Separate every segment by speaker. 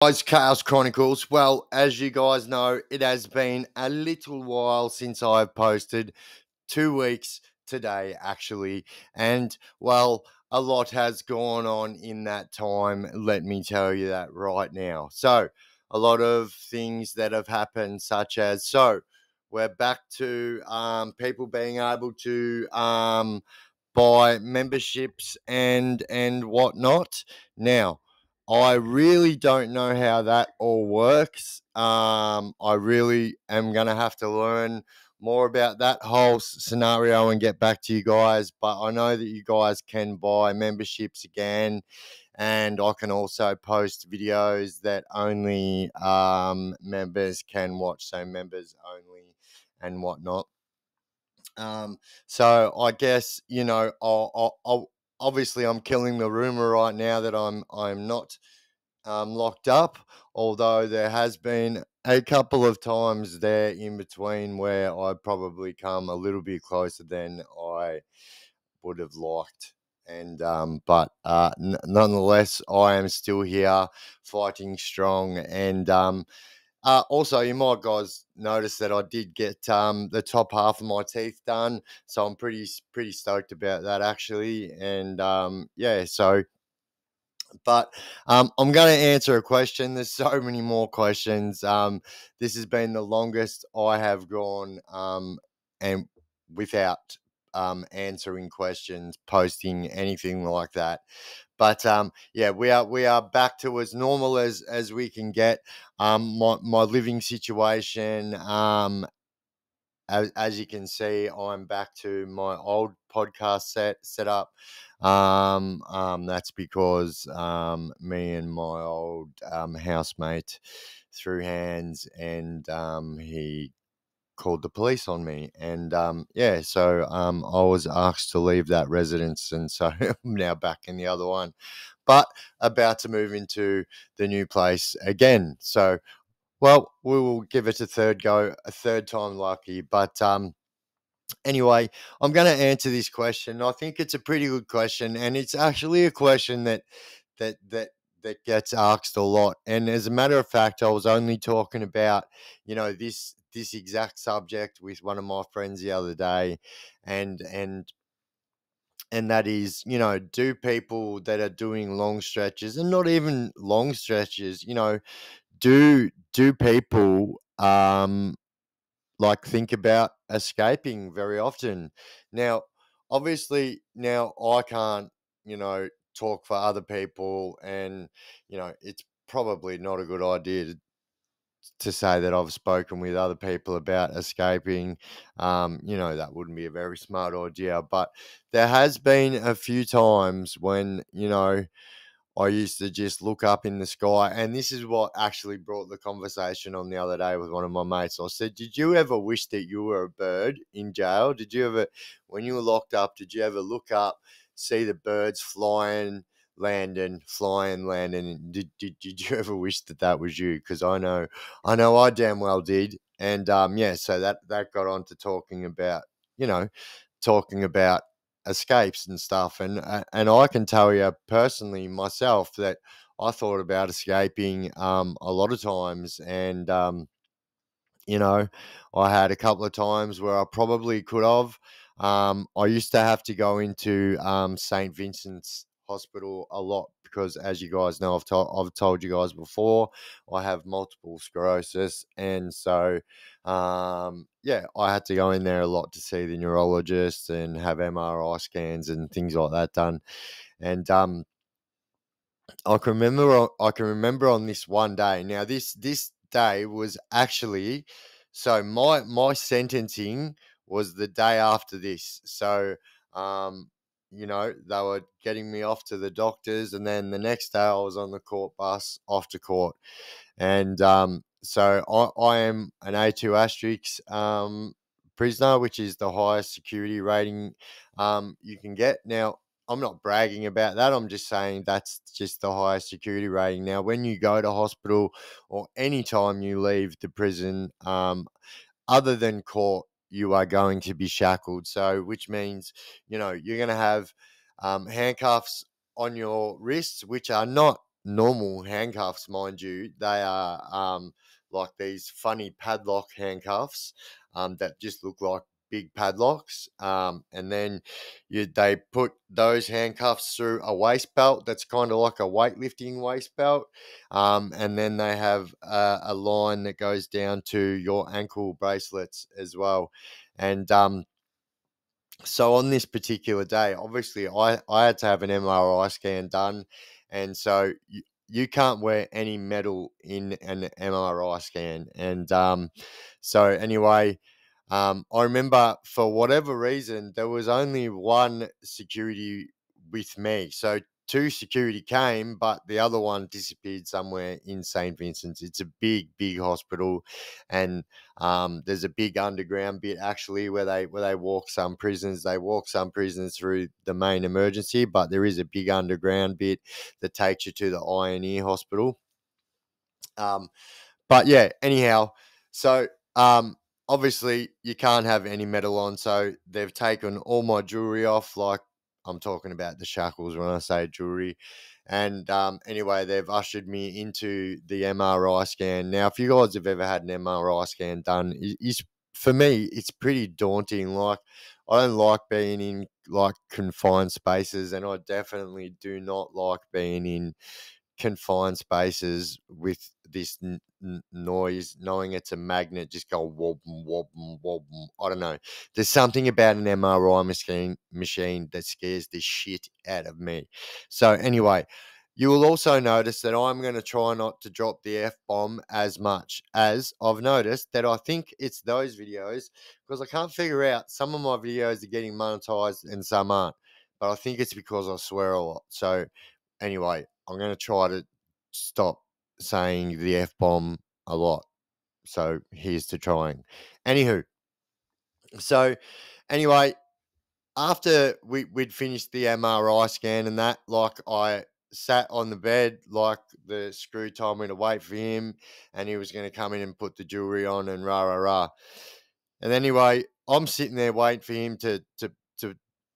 Speaker 1: Guys, Chaos Chronicles. Well, as you guys know, it has been a little while since I've posted. 2 weeks today, actually. And, well, a lot has gone on in that time. Let me tell you that right now. So, a lot of things that have happened, such as, we're back to people being able to buy memberships and whatnot. Now, I really don't know how that all works. I really am going to have to learn more about that whole scenario and get back to you guys. But I know that you guys can buy memberships again, and I can also post videos that only members can watch, so members only and whatnot. So I guess I'll obviously I'm killing the rumor right now that I'm not locked up, although there has been a couple of times there in between where I probably come a little bit closer than I would have liked. And nonetheless, I am still here fighting strong. And also, you might guys notice that I did get the top half of my teeth done, so I'm pretty stoked about that actually. And yeah, so but I'm going to answer a question. There's so many more questions. This has been the longest I have gone, and without answering questions, posting anything like that. But yeah, we are back to as normal as we can get. My living situation. As you can see, I'm back to my old podcast setup. That's because me and my old housemate threw hands, and he called the police on me. And yeah, so I was asked to leave that residence, and so I'm now back in the other one, but about to move into the new place again. So well, we will give it a third go, a third time lucky. But anyway, I'm going to answer this question. I think it's a pretty good question, and it's actually a question that that that gets asked a lot. And as a matter of fact, I was only talking about this exact subject with one of my friends the other day, and and and that is, do people that are doing long stretches, and not even long stretches, do people like think about escaping very often? Now, obviously, now I can't, talk for other people, and it's probably not a good idea to say that I've spoken with other people about escaping. That wouldn't be a very smart idea, but there has been a few times when, I used to just look up in the sky, and this is what actually brought the conversation on the other day with one of my mates. I said, "Did you ever wish that you were a bird in jail? Did you ever, when you were locked up, did you ever look up, see the birds flying, landing? And did you ever wish that that was you? Because I know, I damn well did." And yeah, so that got on to you know, talking about escapes and stuff. And I can tell you personally myself that I thought about escaping a lot of times, and you know, I had a couple of times where I probably could have. I used to have to go into St. Vincent's Hospital a lot because, as you guys know, I've told you guys before, I have multiple sclerosis, and so yeah, I had to go in there a lot to see the neurologist and have MRI scans and things like that done. And I can remember on this one day. Now this day was actually, so my sentencing was the day after this. So they were getting me off to the doctors, and then the next day I was on the court bus off to court. And so I am an A2 asterisk prisoner, which is the highest security rating you can get. Now, I'm not bragging about that. I'm just saying that's just the highest security rating. Now, when you go to hospital or any time you leave the prison, other than court, you are going to be shackled. So, which means, you're going to have handcuffs on your wrists, which are not normal handcuffs, mind you. They are like these funny padlock handcuffs that just look like big padlocks. And then they put those handcuffs through a waist belt that's kind of like a weightlifting waist belt. And then they have a line that goes down to your ankle bracelets as well. And so on this particular day, obviously I had to have an MRI scan done. And so you can't wear any metal in an MRI scan. And so anyway, I remember for whatever reason, there was only one security with me. So two security came, but the other one disappeared somewhere in St. Vincent's. It's a big, big hospital. And there's a big underground bit actually where they walk some prisoners. They walk some prisoners through the main emergency, but there is a big underground bit that takes you to the Eye and Ear Hospital. But yeah, anyhow, so obviously you can't have any metal on, so they've taken all my jewelry off. Like I'm talking about the shackles when I say jewelry. And anyway, they've ushered me into the MRI scan. Now, if you guys have ever had an MRI scan done, for me, it's pretty daunting. Like, I don't like being in like confined spaces, and I definitely do not like being in confined spaces with this noise, knowing it's a magnet just go wob wob wob. I don't know. There's something about an MRI machine that scares the shit out of me. So anyway, you will also notice that I'm going to try not to drop the F bomb as much, as I've noticed that I think it's those videos, because I can't figure out, some of my videos are getting monetized and some aren't. But I think it's because I swear a lot. So anyway, I'm going to try to stop saying the F bomb a lot. So here's to trying. Anywho, so anyway, after we'd finished the MRI scan and that, like I sat on the bed, like the screw told me to wait for him and he was going to come in and put the jewelry on and rah, rah, rah. And anyway, I'm sitting there waiting for him to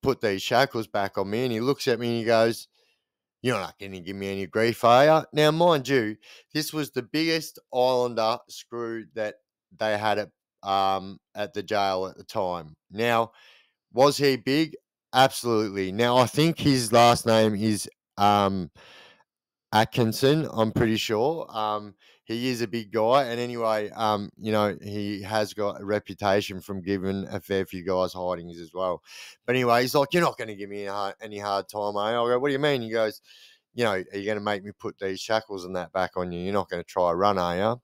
Speaker 1: put these shackles back on me, and he looks at me and he goes, "You're not going to give me any grief, are you?" Now, mind you, this was the biggest Islander screw that they had at the jail at the time. Now, was he big? Absolutely. Now, I think his last name is Atkinson, I'm pretty sure. He is a big guy, and anyway, he has got a reputation from giving a fair few guys hidings as well. But anyway, he's like, "You're not going to give me any hard time, eh?" I go, "What do you mean?" He goes, "Are you going to make me put these shackles and that back on you? You're not going to try a run, are you?"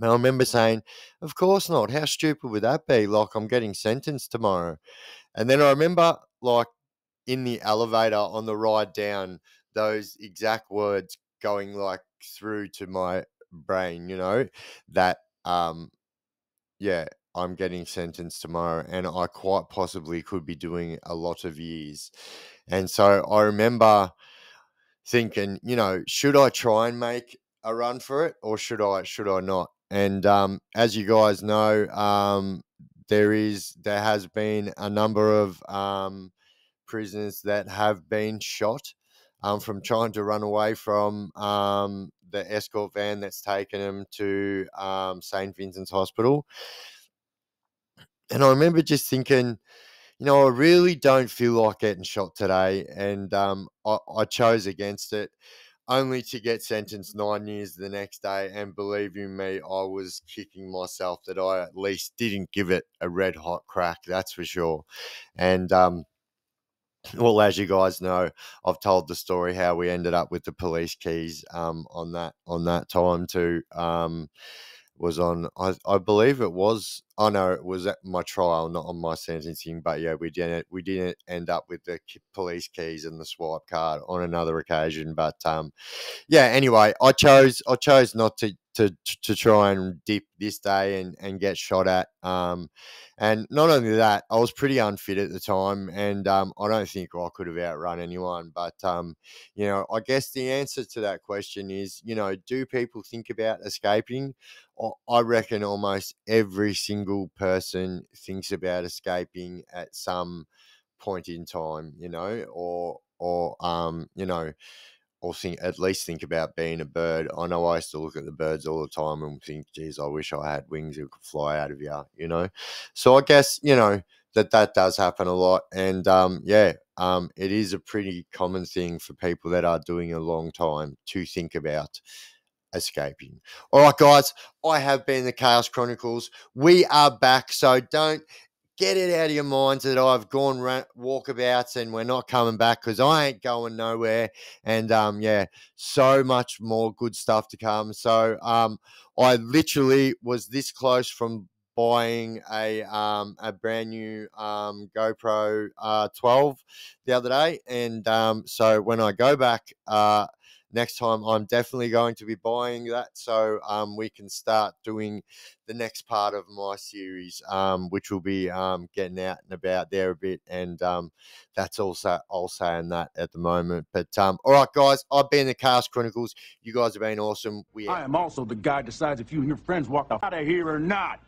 Speaker 1: And I remember saying, "Of course not. How stupid would that be? Like, I'm getting sentenced tomorrow." And then I remember, like, in the elevator on the ride down, those exact words going like through to my brain, that yeah, I'm getting sentenced tomorrow and I quite possibly could be doing a lot of years. And so I remember thinking, should I try and make a run for it or should I not? And as you guys know, there has been a number of prisoners that have been shot from trying to run away from the escort van that's taken them to St. Vincent's Hospital. And I remember just thinking, I really don't feel like getting shot today. And I chose against it, only to get sentenced 9 years the next day. And believe you me, I was kicking myself that I at least didn't give it a red hot crack. That's for sure. And well, as you guys know, I've told the story how we ended up with the police keys on that time too. Was on I believe it was, oh no, it was at my trial, not on my sentencing. But yeah, we didn't end up with the police keys and the swipe card on another occasion. But yeah, anyway, I chose not to try and dip this day and get shot at. And not only that, I was pretty unfit at the time, and I don't think I could have outrun anyone. But I guess the answer to that question is, do people think about escaping? I reckon almost every single person thinks about escaping at some point in time, or or at least think about being a bird. I know I used to look at the birds all the time and think, geez, I wish I had wings that could fly out of you, you know? So I guess, you know, that does happen a lot. And it is a pretty common thing for people that are doing a long time to think about escaping. All right, guys, I have been the Chaos Chronicles. We are back, so don't get it out of your minds that I've gone walkabouts and we're not coming back, because I ain't going nowhere. And so much more good stuff to come. So I literally was this close from buying a brand new GoPro 12 the other day, and so when I go back next time, I'm definitely going to be buying that, so we can start doing the next part of my series, which will be getting out and about there a bit, and that's also I'll say on that at the moment. But all right, guys, I've been the Chaos Chronicles. You guys have been awesome.
Speaker 2: I am also the guy who decides if you and your friends walk out of here or not.